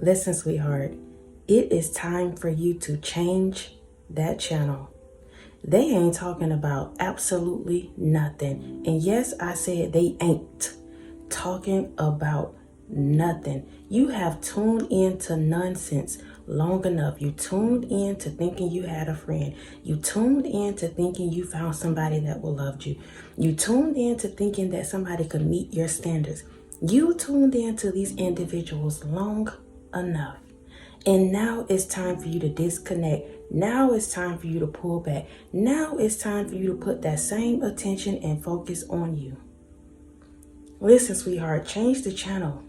Listen, sweetheart, it is time for you to change that channel. They ain't talking about absolutely nothing. And yes, I said they ain't talking about nothing. You have tuned into nonsense long enough. You tuned in to thinking you had a friend. You tuned in to thinking you found somebody that will love you. You tuned in to thinking that somebody could meet your standards. You tuned in to these individuals long enough. And now it's time for you to disconnect. Now it's time for you to pull back. Now it's time for you to put that same attention and focus on you. Listen, sweetheart, change the channel.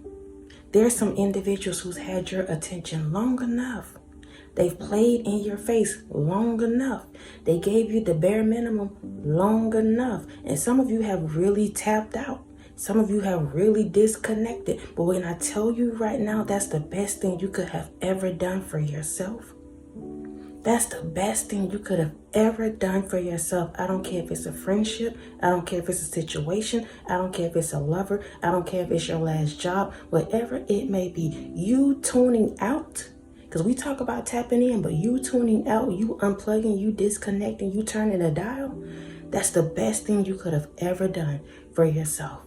There's some individuals who's had your attention long enough. They've played in your face long enough. They gave you the bare minimum long enough. And some of you have really tapped out. Some of you have really disconnected. But when I tell you right now, that's the best thing you could have ever done for yourself. That's the best thing you could have ever done for yourself. I don't care if it's a friendship. I don't care if it's a situation. I don't care if it's a lover. I don't care if it's your last job. Whatever it may be, you tuning out. Because we talk about tapping in, but you tuning out, you unplugging, you disconnecting, you turning a dial. That's the best thing you could have ever done for yourself.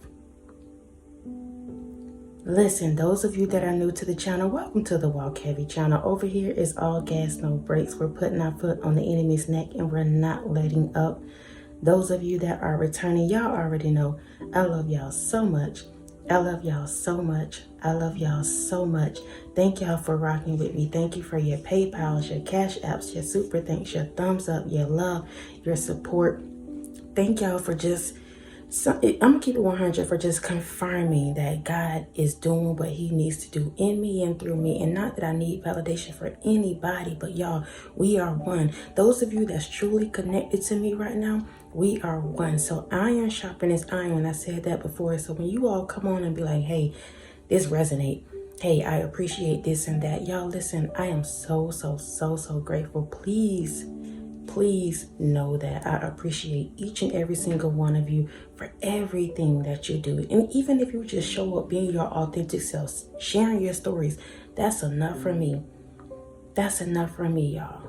Listen, those of you that are new to the channel, welcome to the Walk Heavy channel. Over here is all gas, no brakes. We're putting our foot on the enemy's neck and we're not letting up. Those of you that are returning, y'all already know I love y'all so much. I love y'all so much. I love y'all so much. Thank y'all for rocking with me. Thank you for your PayPals, your Cash Apps, your super thanks, your thumbs up, your love, your support. Thank y'all for just... I'm going to keep it 100 for just confirming that God is doing what he needs to do in me and through me. And not that I need validation for anybody, but y'all, we are one. Those of you that's truly connected to me right now, we are one. So iron sharpens iron. I said that before. So when you all come on and be like, hey, this resonate. Hey, I appreciate this and that. Y'all, listen, I am so grateful. Please know that I appreciate each and every single one of you for everything that you do. And even if you just show up being your authentic self, sharing your stories, that's enough for me. That's enough for me, y'all.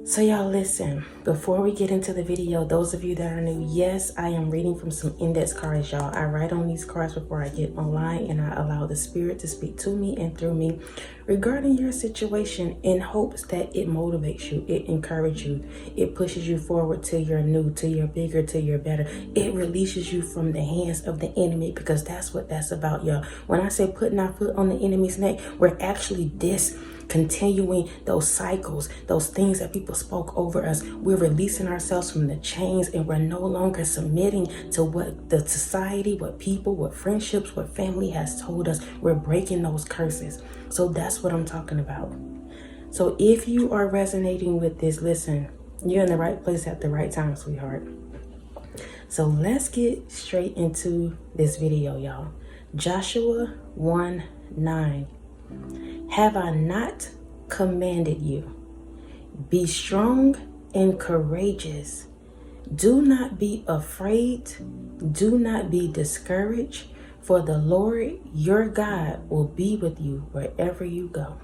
So y'all listen, before we get into the video, those of you that are new, yes, I am reading from some index cards, y'all. I write on these cards before I get online and I allow the spirit to speak to me and through me regarding your situation in hopes that it motivates you, it encourages you, it pushes you forward to your new, to your bigger, to your better. It releases you from the hands of the enemy because that's what that's about, y'all. When I say putting our foot on the enemy's neck, we're actually continuing those cycles, those things that people spoke over us. We're releasing ourselves from the chains and we're no longer submitting to what the society, what people, what friendships, what family has told us. We're breaking those curses. So that's what I'm talking about. So if you are resonating with this, listen, you're in the right place at the right time, sweetheart. So let's get straight into this video, y'all. Joshua 1:9. Have I not commanded you? Be strong and courageous. Do not be afraid. Do not be discouraged, for the Lord your God will be with you wherever you go.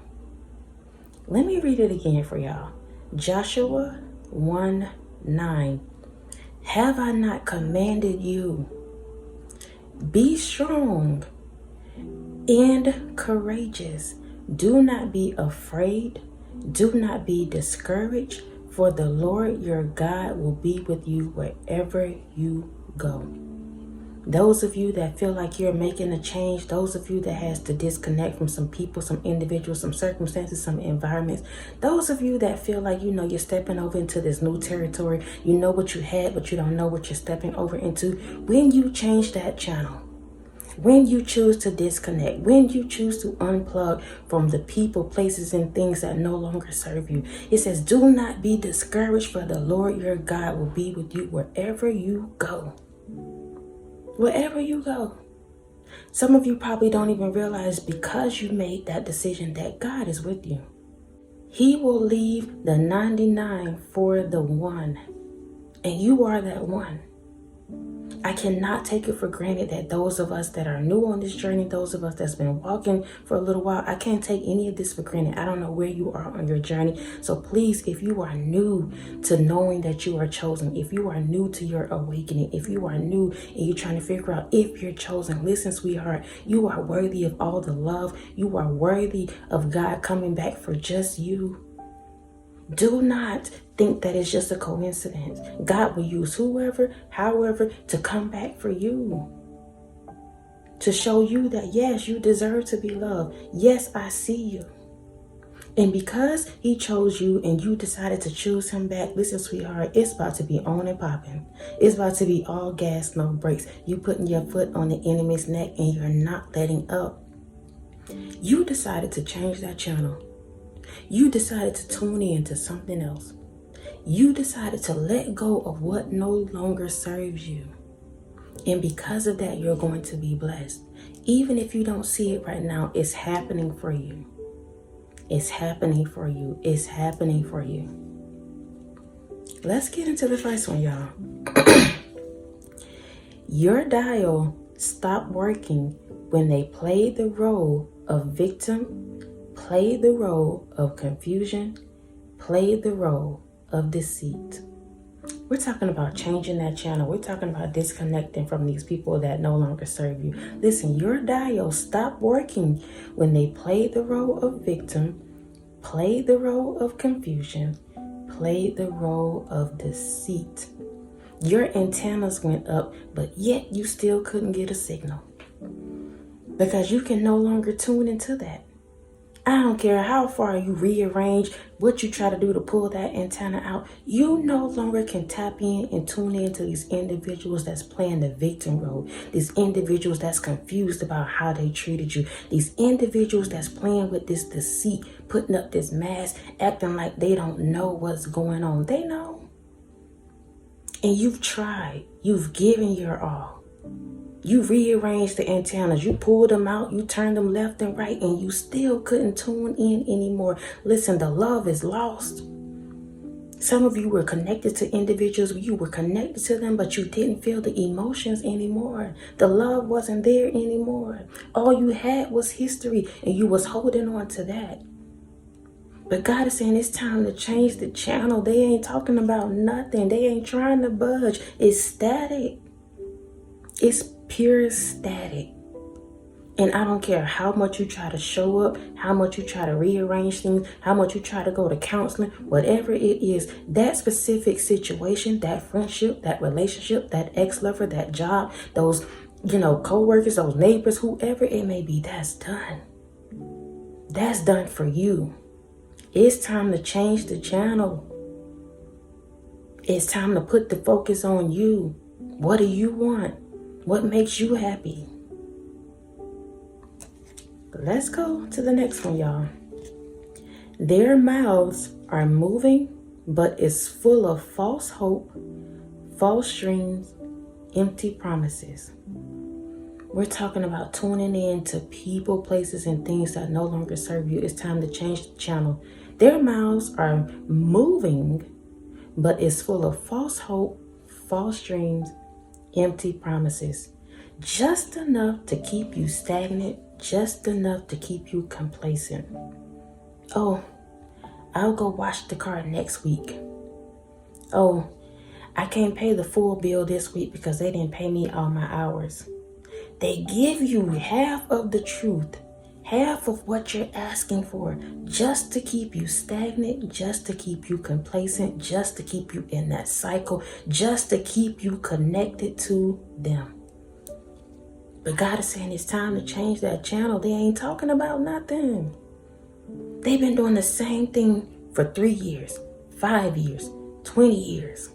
Let me read it again for y'all. Joshua 1:9. Have I not commanded you? Be strong and courageous. Do not be afraid. Do not be discouraged, for the Lord your God will be with you wherever you go. Those of you that feel like you're making a change, those of you that has to disconnect from some people, some individuals, some circumstances, some environments, those of you that feel like, you're stepping over into this new territory, you know what you had, but you don't know what you're stepping over into. When you change that channel, when you choose to disconnect, when you choose to unplug from the people, places, and things that no longer serve you, it says, do not be discouraged, for the Lord your God will be with you wherever you go. Wherever you go. Some of you probably don't even realize because you made that decision that God is with you. He will leave the 99 for the one. And you are that one. I cannot take it for granted that those of us that are new on this journey, those of us that's been walking for a little while, I can't take any of this for granted. I don't know where you are on your journey. So please, if you are new to knowing that you are chosen, if you are new to your awakening, if you are new and you're trying to figure out if you're chosen, listen, sweetheart, you are worthy of all the love. You are worthy of God coming back for just you. Do not think that it's just a coincidence. God will use whoever, however, to come back for you. To show you that, yes, you deserve to be loved. Yes, I see you. And because he chose you and you decided to choose him back, listen, sweetheart, it's about to be on and popping. It's about to be all gas, no brakes. You putting your foot on the enemy's neck and you're not letting up. You decided to change that channel. You decided to tune in to something else. You decided to let go of what no longer serves you. And because of that, you're going to be blessed. Even if you don't see it right now, it's happening for you. It's happening for you. It's happening for you. Let's get into the first one, y'all. Your dial stopped working when they played the role of victim, played the role of confusion, played the role of deceit. We're talking about changing that channel. We're talking about disconnecting from these people that no longer serve you. Listen, your dial stopped working when they played the role of victim, played the role of confusion, played the role of deceit. Your antennas went up, but yet you still couldn't get a signal because you can no longer tune into that. I don't care how far you rearrange, what you try to do to pull that antenna out, you no longer can tap in and tune into these individuals that's playing the victim role, these individuals that's confused about how they treated you, these individuals that's playing with this deceit, putting up this mask, acting like they don't know what's going on. They know. And you've tried, you've given your all. You rearranged the antennas, you pulled them out, you turned them left and right, and you still couldn't tune in anymore. Listen, the love is lost. Some of you were connected to individuals, you were connected to them, but you didn't feel the emotions anymore. The love wasn't there anymore. All you had was history, and you was holding on to that. But God is saying it's time to change the channel. They ain't talking about nothing. They ain't trying to budge. It's static. It's pure static. And I don't care how much you try to show up, how much you try to rearrange things, how much you try to go to counseling, whatever it is, that specific situation, that friendship, that relationship, that ex-lover, that job, those, co-workers, those neighbors, whoever it may be, that's done. That's done for you. It's time to change the channel. It's time to put the focus on you. What do you want? What makes you happy? Let's go to the next one, y'all. Their mouths are moving, but it's full of false hope, false dreams, empty promises. We're talking about tuning in to people, places, and things that no longer serve you. It's time to change the channel. Their mouths are moving, but it's full of false hope, false dreams, empty promises. Just enough to keep you stagnant, just enough to keep you complacent. Oh, I'll go wash the car next week. Oh, I can't pay the full bill this week because they didn't pay me all my hours. They give you half of the truth, half of what you're asking for, just to keep you stagnant, just to keep you complacent, just to keep you in that cycle, just to keep you connected to them. But God is saying it's time to change that channel. They ain't talking about nothing. They've been doing the same thing for 3 years, 5 years, 20 years.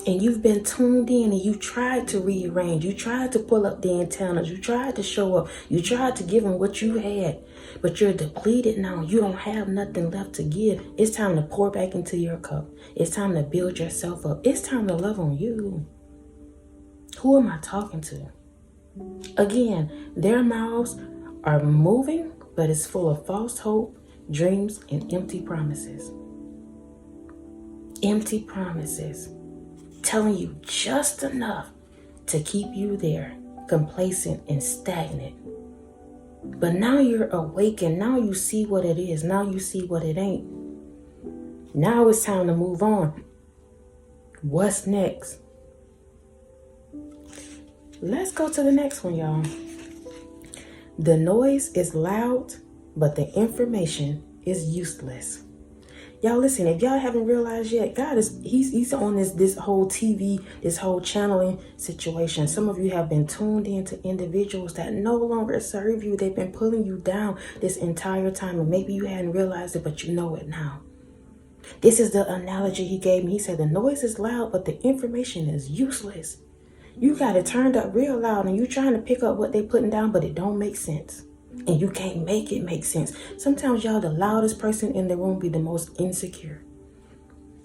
And you've been tuned in and you tried to rearrange. You tried to pull up the antennas. You tried to show up. You tried to give them what you had. But you're depleted now. You don't have nothing left to give. It's time to pour back into your cup. It's time to build yourself up. It's time to love on you. Who am I talking to? Again, their mouths are moving, but it's full of false hope, dreams, and empty promises. Empty promises. Telling you just enough to keep you there, complacent and stagnant. But now you're awakened. Now you see what it is. Now you see what it ain't. Now it's time to move on. What's next? Let's go to the next one, y'all. The noise is loud, but the information is useless. Y'all listen, if y'all haven't realized yet, God he's on this whole TV, this whole channeling situation. Some of you have been tuned into individuals that no longer serve you. They've been pulling you down this entire time, and maybe you hadn't realized it, but you know it now. This is the analogy he gave me. He said the noise is loud, but the information is useless. You got it turned up real loud and you trying to pick up what they putting down, but it don't make sense. And you can't make it make sense. Sometimes y'all, the loudest person in the room be the most insecure.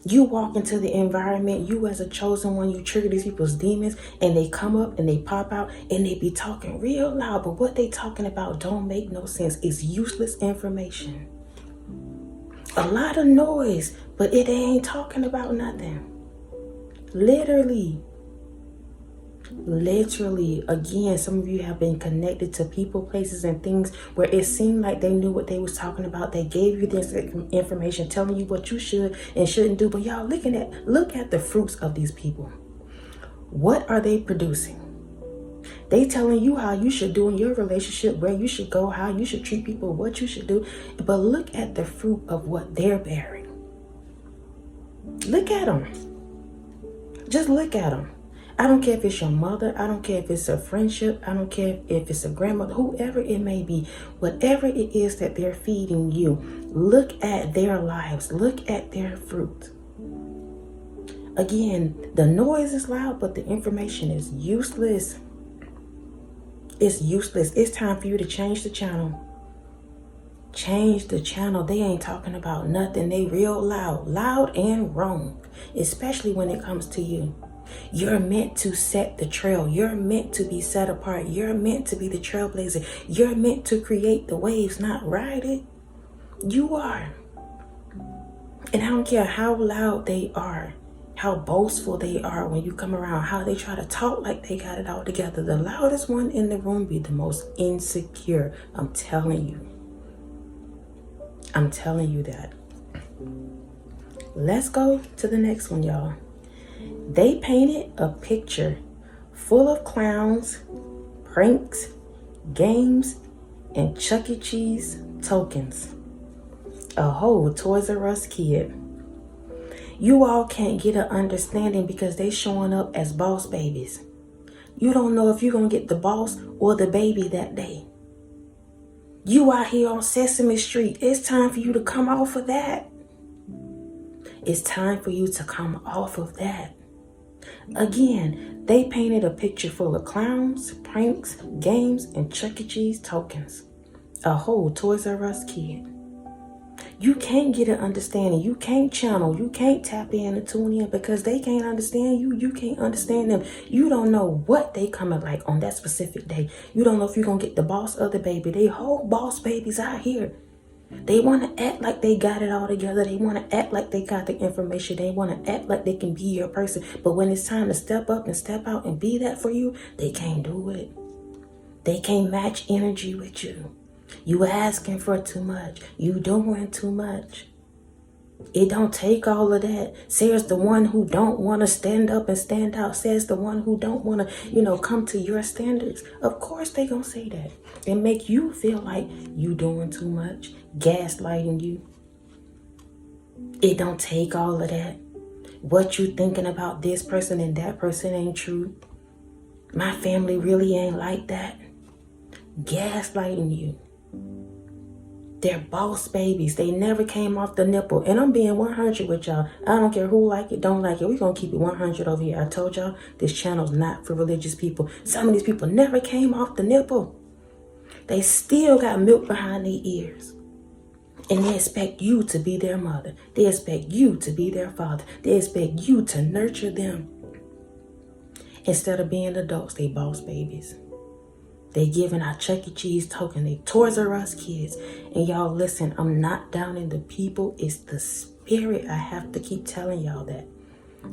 You walk into the environment, you as a chosen one, you trigger these people's demons, and they come up and they pop out and they be talking real loud, but what they talking about don't make no sense. It's useless information. A lot of noise, but they ain't talking about nothing. Literally, again, some of you have been connected to people, places, and things where it seemed like they knew what they was talking about. They gave you this information, telling you what you should and shouldn't do. But y'all, look at the fruits of these people. What are they producing? They telling you how you should do in your relationship, where you should go, how you should treat people, what you should do. But look at the fruit of what they're bearing. Look at them. Just look at them. I don't care if it's your mother. I don't care if it's a friendship. I don't care if it's a grandmother, whoever it may be, whatever it is that they're feeding you. Look at their lives. Look at their fruit. Again, the noise is loud, but the information is useless. It's useless. It's time for you to change the channel. Change the channel. They ain't talking about nothing. They real loud and wrong, especially when it comes to you. You're meant to set the trail. You're meant to be set apart. You're meant to be the trailblazer. You're meant to create the waves, not ride it. You are. And I don't care how loud they are, how boastful they are when you come around, how they try to talk like they got it all together. The loudest one in the room be the most insecure. I'm telling you. I'm telling you that. Let's go to the next one, y'all. They painted a picture full of clowns, pranks, games, and Chuck E. Cheese tokens. A whole Toys R Us kid. You all can't get an understanding because they showing up as boss babies. You don't know if you're going to get the boss or the baby that day. You out here on Sesame Street. It's time for you to come off of that. It's time for you to come off of that. Again, they painted a picture full of clowns, pranks, games, and Chuck E. Cheese tokens. A whole Toys R Us kid. You can't get an understanding. You can't channel. You can't tap in and tune in because they can't understand you. You can't understand them. You don't know what they coming like on that specific day. You don't know if you're going to get the boss or the baby. They whole boss babies out here. They want to act like they got it all together. They want to act like they got the information. They want to act like they can be your person. But when it's time to step up and step out and be that for you, they can't do it. They can't match energy with you. You asking for too much. You doing too much. It don't take all of that. Says the one who don't want to stand up and stand out. Says the one who don't want to, come to your standards. Of course they gonna say that. And make you feel like you doing too much. Gaslighting you. It don't take all of that. What you thinking about this person and that person ain't true. My family really ain't like that. Gaslighting you. They're boss babies. They never came off the nipple. And I'm being 100 with y'all. I don't care who like it, don't like it. We're going to keep it 100 over here. I told y'all this channel's not for religious people. Some of these people never came off the nipple. They still got milk behind their ears. And they expect you to be their mother. They expect you to be their father. They expect you to nurture them. Instead of being adults, they boss babies. They giving out Chuck E. Cheese token. They Toys R Us kids. And y'all listen, I'm not downing the people. It's the spirit. I have to keep telling y'all that.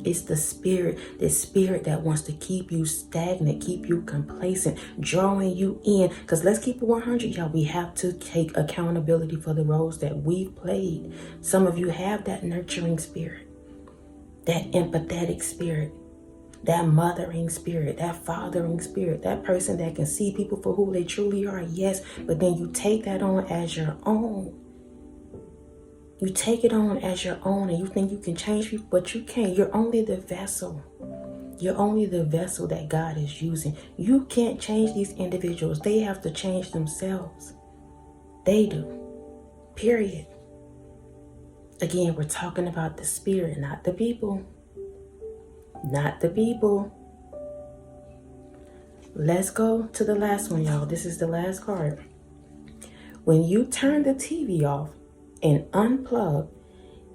It's the spirit that wants to keep you stagnant, keep you complacent, drawing you in. Because let's keep it 100, y'all. We have to take accountability for the roles that we've played. Some of you have that nurturing spirit, that empathetic spirit, that mothering spirit, that fathering spirit, that person that can see people for who they truly are, yes, but then you take that on as your own. You take it on as your own and you think you can change people, but you can't. You're only the vessel. You're only the vessel that God is using. You can't change these individuals. They have to change themselves. They do. Period. Again, we're talking about the spirit, not the people. Not the people. Let's go to the last one, y'all. This is the last card. When you turn the TV off and unplug,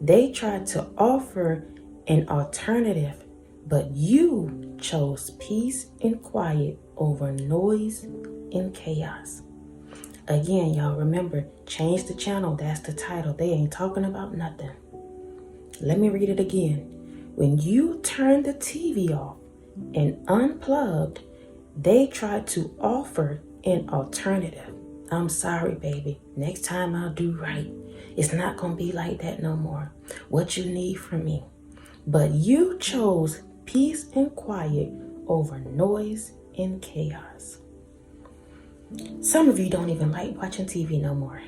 they tried to offer an alternative, but you chose peace and quiet over noise and chaos. Again, y'all, remember, change the channel. That's the title. They ain't talking about nothing. Let me read it again. When you turned the TV off and unplugged, they tried to offer an alternative. I'm sorry, baby. Next time I'll do right. It's not going to be like that no more. What you need from me. But you chose peace and quiet over noise and chaos. Some of you don't even like watching TV no more.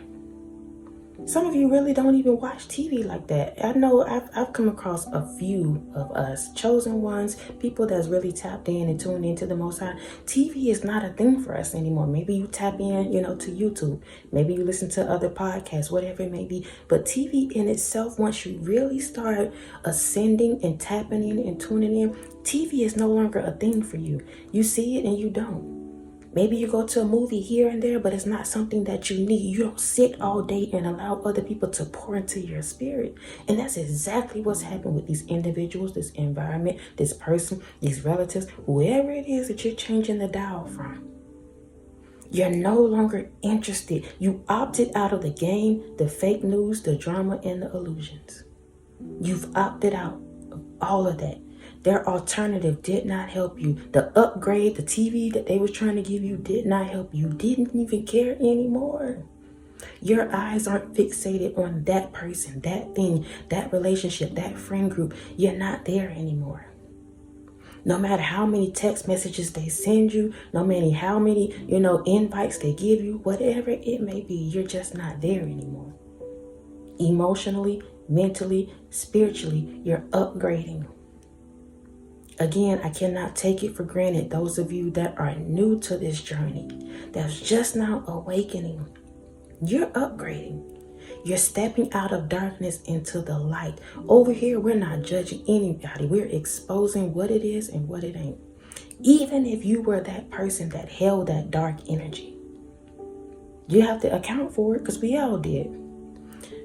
Some of you really don't even watch TV like that. I know I've come across a few of us, chosen ones, people that's really tapped in and tuned into the Most High. TV is not a thing for us anymore. Maybe you tap in, to YouTube. Maybe you listen to other podcasts, whatever it may be. But TV in itself, once you really start ascending and tapping in and tuning in, TV is no longer a thing for you. You see it and you don't. Maybe you go to a movie here and there, but it's not something that you need. You don't sit all day and allow other people to pour into your spirit. And that's exactly what's happened with these individuals, this environment, this person, these relatives, whoever it is that you're changing the dial from. You're no longer interested. You opted out of the game, the fake news, the drama, and the illusions. You've opted out of all of that. Their alternative did not help you. The upgrade, the TV that they was trying to give you did not help you. Didn't even care anymore. Your eyes aren't fixated on that person, that thing, that relationship, that friend group. You're not there anymore. No matter how many text messages they send you, no matter how many, invites they give you, whatever it may be, you're just not there anymore. Emotionally, mentally, spiritually, you're upgrading. Again, I cannot take it for granted. Those of you that are new to this journey, that's just now awakening, you're upgrading. You're stepping out of darkness into the light. Over here, we're not judging anybody. We're exposing what it is and what it ain't. Even if you were that person that held that dark energy, you have to account for it because we all did.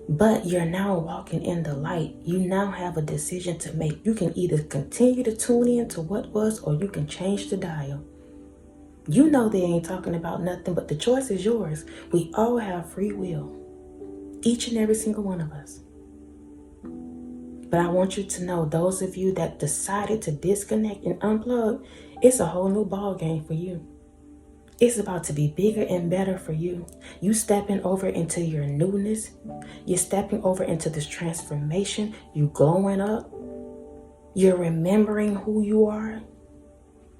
But you're now walking in the light. You now have a decision to make. You can either continue to tune in to what was, or you can change the dial. You know they ain't talking about nothing, but the choice is yours. We all have free will. Each and every single one of us. But I want you to know, those of you that decided to disconnect and unplug, it's a whole new ball game for you. It's about to be bigger and better for you. You stepping over into your newness. You're stepping over into this transformation. You glowing up. You're remembering who you are.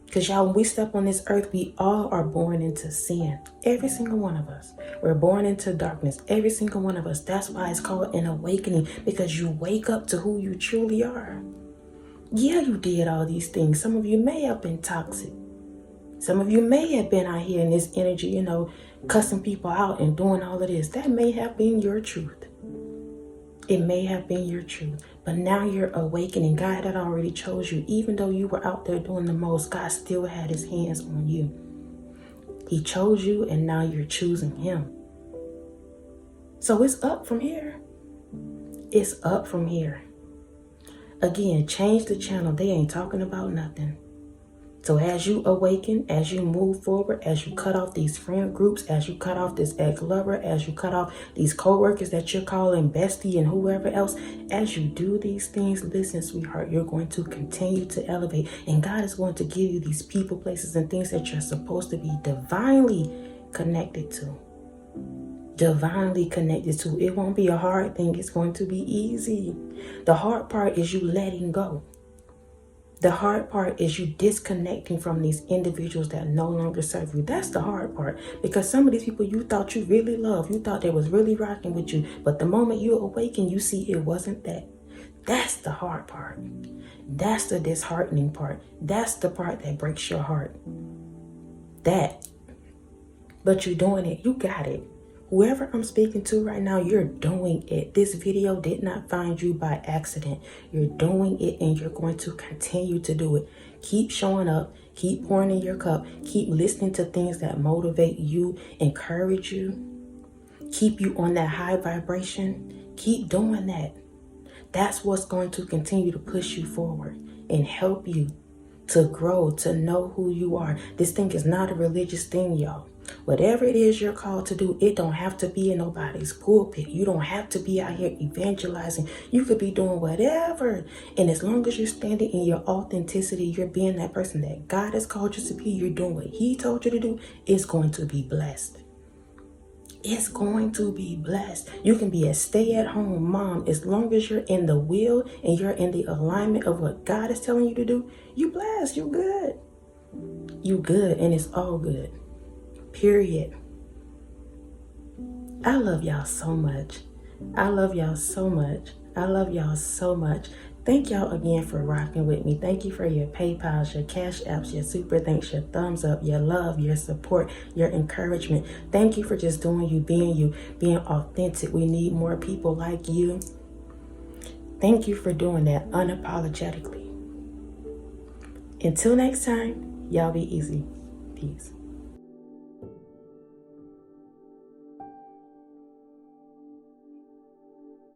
Because y'all, when we step on this earth, we all are born into sin. Every single one of us. We're born into darkness. Every single one of us. That's why it's called an awakening. Because you wake up to who you truly are. Yeah, you did all these things. Some of you may have been toxic. Some of you may have been out here in this energy, cussing people out and doing all of this. That may have been your truth. It may have been your truth. But now you're awakening. God had already chose you. Even though you were out there doing the most, God still had his hands on you. He chose you and now you're choosing him. So it's up from here. It's up from here. Again, change the channel. They ain't talking about nothing. So as you awaken, as you move forward, as you cut off these friend groups, as you cut off this ex-lover, as you cut off these co-workers that you're calling bestie and whoever else, as you do these things, listen, sweetheart, you're going to continue to elevate. And God is going to give you these people, places, and things that you're supposed to be divinely connected to. Divinely connected to. It won't be a hard thing. It's going to be easy. The hard part is you letting go. The hard part is you disconnecting from these individuals that no longer serve you. That's the hard part. Because some of these people you thought you really loved, you thought they was really rocking with you, but the moment you awaken, you see it wasn't that. That's the hard part. That's the disheartening part. That's the part that breaks your heart. That. But you're doing it. You got it. Whoever I'm speaking to right now, you're doing it. This video did not find you by accident. You're doing it and you're going to continue to do it. Keep showing up. Keep pouring in your cup. Keep listening to things that motivate you, encourage you, keep you on that high vibration. Keep doing that. That's what's going to continue to push you forward and help you to grow, to know who you are. This thing is not a religious thing, y'all. Whatever it is you're called to do, it don't have to be in nobody's pulpit. You don't have to be out here evangelizing. You could be doing whatever. And as long as you're standing in your authenticity, you're being that person that God has called you to be, you're doing what He told you to do, it's going to be blessed. It's going to be blessed. You can be a stay-at-home mom. As long as you're in the will and you're in the alignment of what God is telling you to do, you blessed. You good. You good, and it's all good. Period. I love y'all so much. I love y'all so much. I love y'all so much. Thank y'all again for rocking with me. Thank you for your PayPals, your Cash Apps, your super thanks, your thumbs up, your love, your support, your encouragement. Thank you for just doing you, being authentic. We need more people like you. Thank you for doing that unapologetically. Until next time, y'all be easy. Peace.